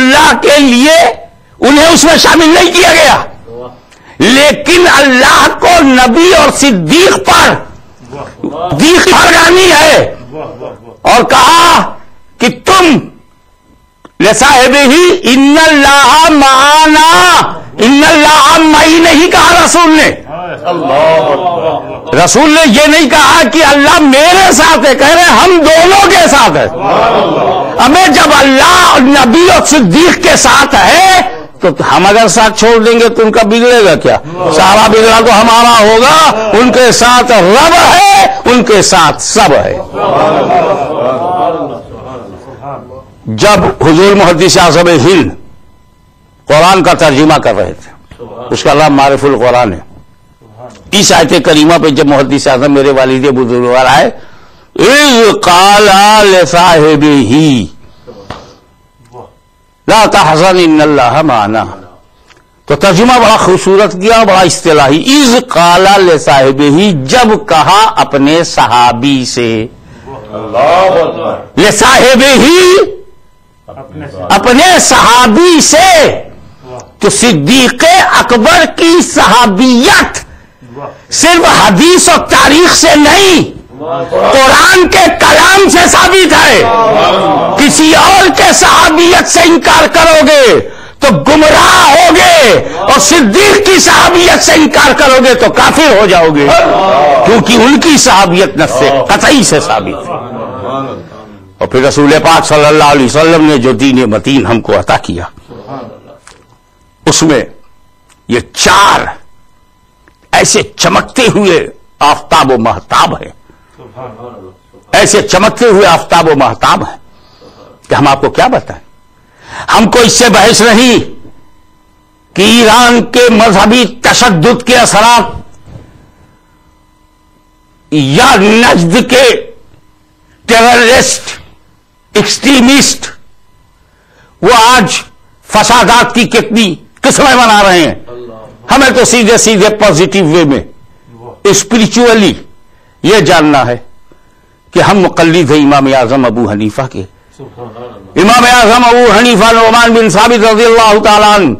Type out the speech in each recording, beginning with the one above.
اللہ کے لیے انہیں اس میں شامل نہیں کیا گیا، لیکن اللہ کو نبی اور صدیق پر صدیق فرمانی ہے اور کہا کہ تم لصاحبہ ان اللہ معانا، ان اللہ معی نہیں کہا رسول نے، رسول نے یہ نہیں کہا کہ اللہ میرے ساتھ ہے، کہہ رہے ہم دونوں کے ساتھ ہے۔ ہمیں جب اللہ اور نبی اور صدیق کے ساتھ ہے تو ہم اگر ساتھ چھوڑ دیں گے تو ان کا بگڑے گا کیا؟ سارا بگڑا تو ہمارا ہوگا، ان کے ساتھ رب ہے، ان کے ساتھ سب ہے۔ جب حضور محدث اعظم ہند قرآن کا ترجمہ کر رہے تھے، اس کا نام معرف القرآن ہے، اس آیت کریمہ پہ جب محدث اعظم میرے والد بزرگوار آئے، اذ قال لصاحبہ لا تحزن ان اللہ معنا، تو ترجمہ بڑا خوبصورت کیا، بڑا اصطلاحی، اذ قال لصاحبہ، جب کہا اپنے صحابی سے، لصاحبہ اپنے صحابی سے، تو صدیق اکبر کی صحابیت صرف حدیث اور تاریخ سے نہیں، قرآن کے کلام سے ثابت ہے۔ کسی اور کے صحابیت سے انکار کرو گے تو گمراہ ہوگے، اور صدیق کی صحابیت سے انکار کرو گے تو کافر ہو جاؤ گے، کیونکہ ان کی صحابیت نص قطعی سے ثابت ہے۔ اور پھر رسول پاک صلی اللہ علیہ وسلم نے جو دین متین ہم کو عطا کیا، اس میں یہ 4 ایسے چمکتے ہوئے آفتاب و مہتاب ہیں، ایسے چمکتے ہوئے آفتاب و مہتاب ہیں کہ ہم آپ کو کیا بتائیں۔ ہم کو اس سے بحث نہیں کہ ایران کے مذہبی تشدد کے اثرات یا نجد کے ٹیررسٹ ایکسٹریمسٹ وہ آج فسادات کی کتنی قسمیں بنا رہے ہیں، ہمیں تو سیدھے سیدھے پازیٹیو وے میں اسپرچولی یہ جاننا ہے کہ ہم مقلد ہیں امام اعظم ابو حنیفہ کے۔ امام اعظم ابو حنیفہ نعمان بن ثابت رضی اللہ تعالیٰ عنہ،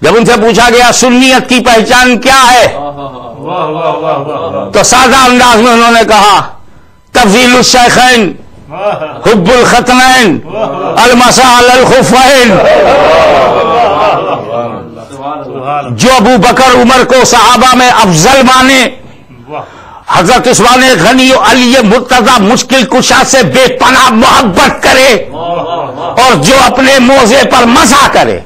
جب ان سے پوچھا گیا سنیت کی پہچان کیا ہے تو سادہ انداز میں انہوں نے کہا تفضیل الشیخین، حب الختنین، المسح علی الخفین۔ جو ابو بکر عمر کو صحابہ میں افضل مانے، حضرت عثمان غنی علی مرتضی مشکل کشا سے بے پناہ محبت کرے، اور جو اپنے موزے پر مسح کرے۔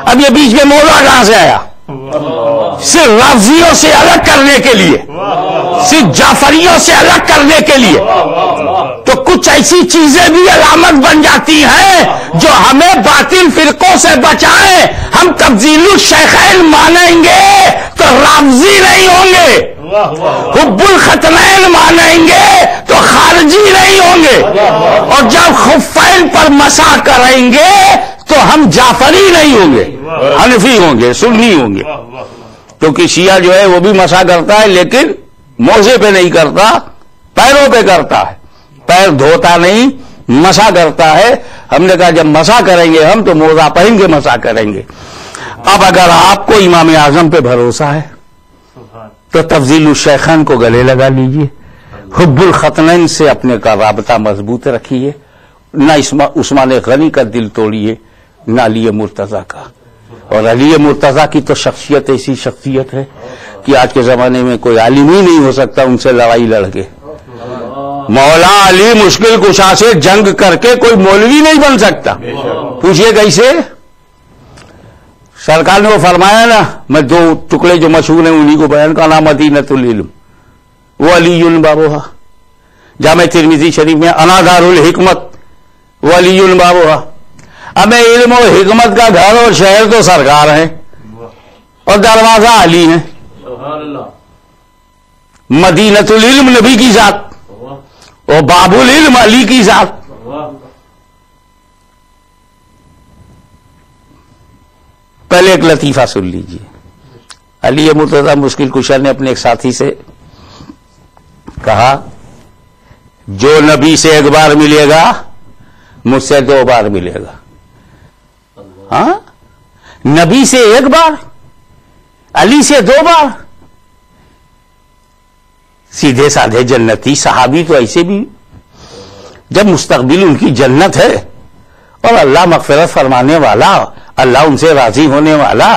اب یہ بیچ میں موزہ کہاں سے آیا؟ صرف رافضیوں سے الگ کرنے کے لیے، صرف جعفریوں سے الگ کرنے کے لیے۔ تو کچھ ایسی چیزیں بھی علامت بن جاتی ہیں جو ہمیں باطل فرقوں سے بچائیں۔ ہم تفضیل الشیخین مانیں گے تو رافضی نہیں ہوں گے، حب الختنین مانیں گے تو خارجی نہیں ہوں گے، اور جب خفین پر مسح کریں گے تو ہم جعفری نہیں ہوں گے، حنفی ہوں گے، سنی ہوں گے۔ کیونکہ شیعہ جو ہے وہ بھی مسح کرتا ہے لیکن موزے پہ نہیں کرتا، پیروں پہ کرتا ہے، پیر دھوتا نہیں، مسح کرتا ہے۔ ہم نے کہا جب مسح کریں گے ہم تو موزہ پہن کے مسح کریں گے۔ اب اگر آپ کو امام اعظم پہ بھروسہ ہے تو تفضیل الشیخین کو گلے لگا لیجئے، حب الختنین سے اپنے کا رابطہ مضبوط رکھیے، نہ عثمان غنی کا دل توڑیے، نہ علی مرتضی کا۔ اور علی مرتضی کی تو شخصیت ایسی شخصیت ہے کہ آج کے زمانے میں کوئی عالم ہی نہیں ہو سکتا ان سے لڑائی لڑ کے۔ مولا علی مشکل کشا سے جنگ کر کے کوئی مولوی نہیں بن سکتا۔ پوچھئے کیسے؟ سرکار نے وہ فرمایا نا، میں 2 ٹکڑے جو مشہور ہیں انہی کو بیان کا، نام مدینۃ العلم وہ علی بابوہا، جامع ترمذی شریف میں انا دار الحکمت وہ علی بابوہا۔ ہمیں علم و حکمت کا گھر اور شہر تو سرکار ہیں اور دروازہ علی ہیں۔ مدینۃ العلم نبی کی ذات اور باب العلم علی کی ذات۔ پہلے ایک لطیفہ سن لیجئے۔ علی مرتضی مشکل کشا نے اپنے ایک ساتھی سے کہا جو نبی سے 1 بار ملے گا مجھ سے 2 بار ملے گا، ہاں، نبی سے 1 بار، علی سے 2 بار، سیدھے سادھے جنتی صحابی تو ایسے بھی، جب مستقبل ان کی جنت ہے اور اللہ مغفرت فرمانے والا، اللہ ان سے راضی ہونے والا،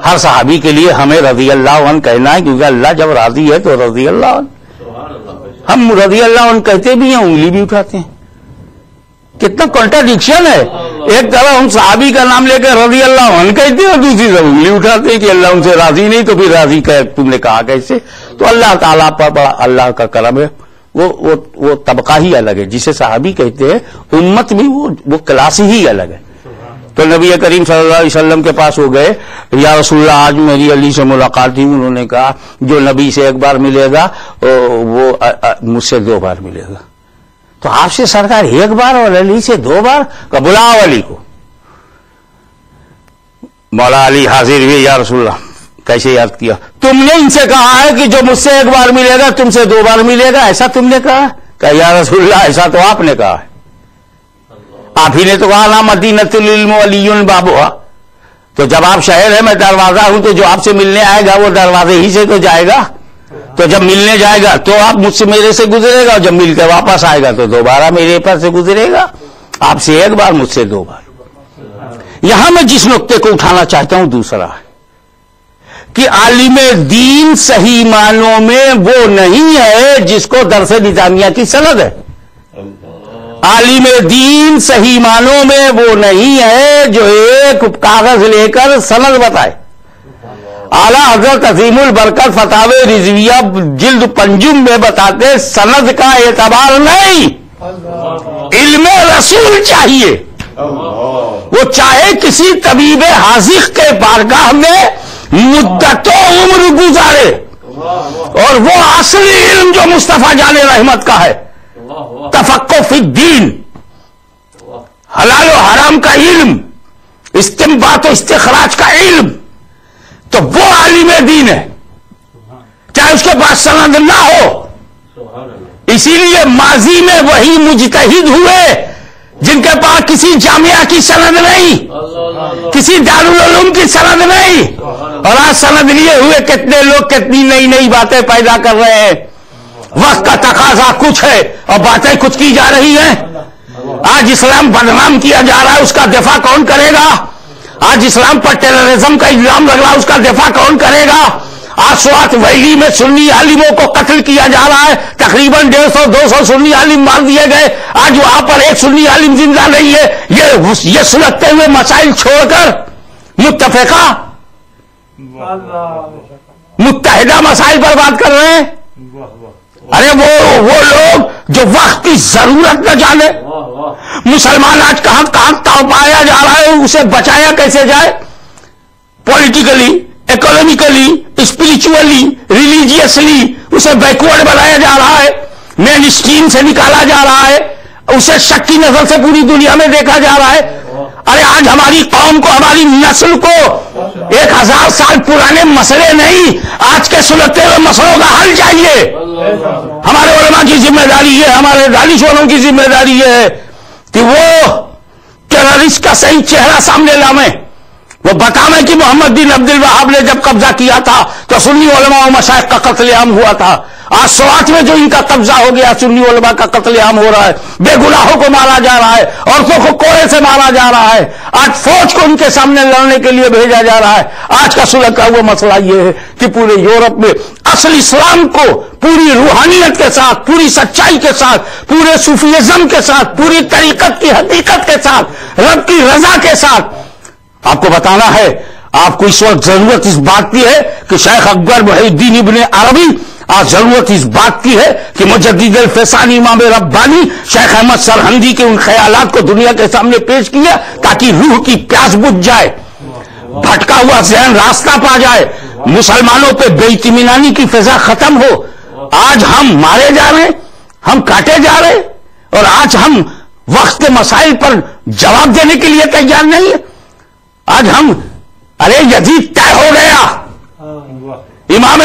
ہر صحابی کے لیے ہمیں رضی اللہ عنہ کہنا ہے، کیونکہ اللہ جب راضی ہے تو رضی اللہ عنہ، ہم رضی اللہ عنہ کہتے بھی ہیں، انگلی بھی اٹھاتے ہیں. کتنا کنٹراڈکشن ہے، ایک طرح ہم صحابی کا نام لے کے رضی اللہ عنہ کہتے ہیں اور دوسری طرف انگلی اٹھاتے ہیں کہ اللہ ان سے راضی نہیں تو پھر راضی کہ تم نے کہا کیسے. تو اللہ تعالیٰ پر بڑا اللہ کا کرم ہے، وہ طبقہ ہی الگ ہے جسے صحابی کہتے ہیں، امت میں وہ کلاس ہی الگ ہے. تو نبی کریم صلی اللہ علیہ وسلم کے پاس ہو گئے، یا رسول اللہ آج میری علی سے ملاقات تھی، انہوں نے کہا جو نبی سے 1 بار ملے گا وہ مجھ سے 2 بار ملے گا. تو آپ سے سرکار 1 بار اور علی سے 2 بار کا بلاؤ علی کو. مولا علی حاضر ہوئے، یا رسول اللہ کیسے یاد کیا؟ تم نے ان سے کہا ہے کہ جو مجھ سے 1 بار ملے گا تم سے 2 بار ملے گا، ایسا تم نے کہا؟ کہ یا رسول اللہ ایسا تو آپ نے کہا ہے، آپ ہی نے تو کہا نا مدینۃ العلم ولی بابھا. تو جب آپ شہر ہیں میں دروازہ ہوں، تو جو آپ سے ملنے آئے گا وہ دروازے ہی سے تو جائے گا. تو جب ملنے جائے گا تو آپ مجھ سے میرے سے گزرے گا، اور جب مل کے واپس آئے گا تو دوبارہ میرے پر سے گزرے گا، آپ سے 1 بار مجھ سے 2 بار. یہاں میں جس نقطے کو اٹھانا چاہتا ہوں دوسرا ہے کہ عالم دین صحیح معنوں میں وہ نہیں ہے جس کو درس نظامیہ کی سند ہے. عالم دین صحیح معنوں میں وہ نہیں ہے جو ایک کاغذ لے کر سند بتائے. اعلیٰ حضرت عظیم البرکت فتاوی رضویہ جلد 5 میں بتاتے سند کا اعتبار نہیں، علم رسول چاہیے. وہ چاہے کسی طبیب حاذق کے بارگاہ میں مدتوں عمر گزارے، اور وہ اصلی علم جو مصطفیٰ جان رحمت کا ہے، تفقہ فی الدین، حلال و حرام کا علم، استنباط و استخراج کا علم، تو وہ عالم دین ہے، چاہے اس کے پاس سند نہ ہو. اسی لیے ماضی میں وہی مجتہد ہوئے جن کے پاس کسی جامعہ کی سند نہیں، کسی دارالعلوم کی سند نہیں، اور آج سند لیے ہوئے کتنے لوگ کتنی نئی نئی باتیں پیدا کر رہے ہیں. وقت کا تقاضا کچھ ہے اور باتیں کچھ کی جا رہی ہیں. آج اسلام بدنام کیا جا رہا ہے، اس کا دفاع کون کرے گا؟ آج اسلام پر ٹیررزم کا الزام لگ رہا ہے، اس کا دفاع کون کرے گا؟ آج سوات ویلی میں سنی عالموں کو قتل کیا جا رہا ہے، تقریباً 150-200 سنی عالم مار دیے گئے. آج وہاں پر ایک سنی عالم زندہ نہیں ہے. یہ سلگتے ہوئے مسائل چھوڑ کر متفقہ متحدہ مسائل پر بات کر رہے ہیں. ارے وہ لوگ جو وقت کی ضرورت نہ جانے. مسلمان آج کہاں پایا جا رہا ہے، اسے بچایا کیسے جائے؟ پولیٹیکلی، اکنامکلی، اسپرچولی، ریلیجیسلی اسے بیکورڈ بنایا جا رہا ہے، مین اسٹریم سے نکالا جا رہا ہے، اسے شک کی نظر سے پوری دنیا میں دیکھا جا رہا ہے. ارے آج ہماری قوم کو، ہماری نسل کو 1000 سال پرانے مسئلے نہیں، آج کے سلگتے ہوئے مسئلوں کا حل چاہیے. ہمارے علماء کی ذمہ داری ہے، ہمارے دانش والوں کی ذمہ داری یہ ہے کہ وہ ٹیررسٹ کا صحیح چہرہ سامنے لائیں. وہ بتاویں کہ محمد بن عبد الوہاب نے جب قبضہ کیا تھا تو سنی علماء و مشائخ کا قتل عام ہوا تھا. آج سوات میں جو ان کا قبضہ ہو گیا، سنی علماء کا قتل عام ہو رہا ہے، بے گناہوں کو مارا جا رہا ہے، عورتوں کو کوڑے سے مارا جا رہا ہے، آج فوج کو ان کے سامنے لڑنے کے لیے بھیجا جا رہا ہے. آج کا سلگتا ہوا مسئلہ یہ ہے کہ پورے یورپ میں اصل اسلام کو پوری روحانیت کے ساتھ، پوری سچائی کے ساتھ، پورے صوفیزم کے ساتھ، پوری طریقت کی حقیقت کے ساتھ، رب کی رضا کے ساتھ آپ کو بتانا ہے. آپ کو اس وقت ضرورت اس بات کی ہے کہ شیخ اکبر محی الدین ابن عربی، آج ضرورت اس بات کی ہے کہ مجدد الفسانی امام ربانی شیخ احمد سرہندی کے ان خیالات کو دنیا کے سامنے پیش کیا تاکہ روح کی پیاس بجھ جائے، بھٹکا ہوا ذہن راستہ پا جائے، مسلمانوں پہ بے اطمینانی کی فضا ختم ہو. آج ہم مارے جا رہے ہیں، ہم کاٹے جا رہے ہیں، اور آج ہم وقت کے مسائل پر جواب دینے کے لیے تیار نہیں ہے. آج ہم ارے یزید طے ہو گیا، امام